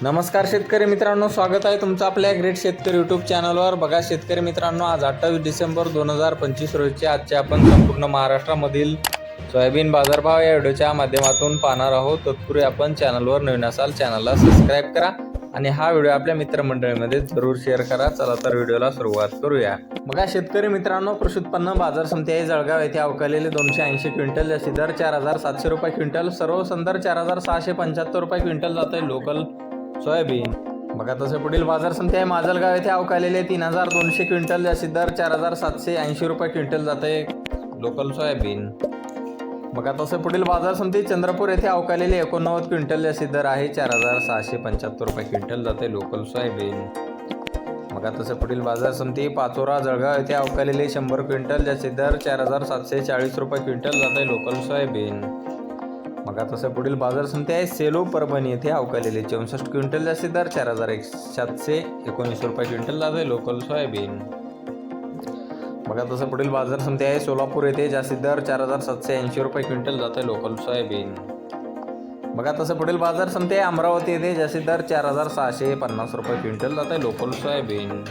नमस्कार शेतकरी मित्रांनो, स्वागत आहे तुमचं आपल्या ग्रेट शेतकरी यूट्यूब चॅनलवर। बघा शेतकरी मित्रांनो, आज 28 डिसेंबर 2025 रोजचे आजचे आपण संपूर्ण महाराष्ट्रामधील सोयाबीन बाजारभाव या व्हिडिओच्या माध्यमातून पाहणार आहोत। तत्पूर्वी आपण चॅनलवर नवीन असाल चॅनलला सबस्क्राईब करा आणि हा व्हिडिओ आपल्या मित्रमंडळीमध्ये जरूर शेअर करा। चला तर व्हिडिओला सुरुवात करूया। बघा शेतकरी मित्रांनो, कृषी उत्पन्न बाजार समिती आहे जळगाव येथे अवकालेले 280 क्विंटल, जास्ती दर 4700 रुपये क्विंटल, सर्व संदर 4675 रुपये क्विंटल जात आहे लोकल सोयाबीन। बघा तसे पुढील बाजार समिती आहे माजलगाव येथे अवकालेले 3200 क्विंटल, जास्ती दर 4780 रुपये क्विंटल जाते लोकल सोयाबीन। बघा तसे पुढील बाजार समिती चंद्रपूर येथे अवकालेले 89 क्विंटल, जास्ती दर आहे 4675 रुपये क्विंटल जाते लोकल सोयाबीन। बघा तसे पुढील बाजार समिती पाचोरा जळगाव येथे अवकालेले 100 क्विंटल, जास्ती दर 4740 रुपये क्विंटल जाते लोकल सोयाबीन। बघा तसे पुढील बाजार समिती आहे सेलो परभणी येथे अवकालेले 64 क्विंटल, जास्ती दर 4719 रुपये क्विंटल जाते लोकल सोयाबीन। बघा तसं पुढील बाजार समिती आहे सोलापूर येथे, जास्ती दर 4780 रुपये क्विंटल जाते लोकल सोयाबीन। बघा तसं पुढील बाजार समिती आहे अमरावती येथे, जास्ती दर 4650 रुपये क्विंटल जाते लोकल सोयाबीन।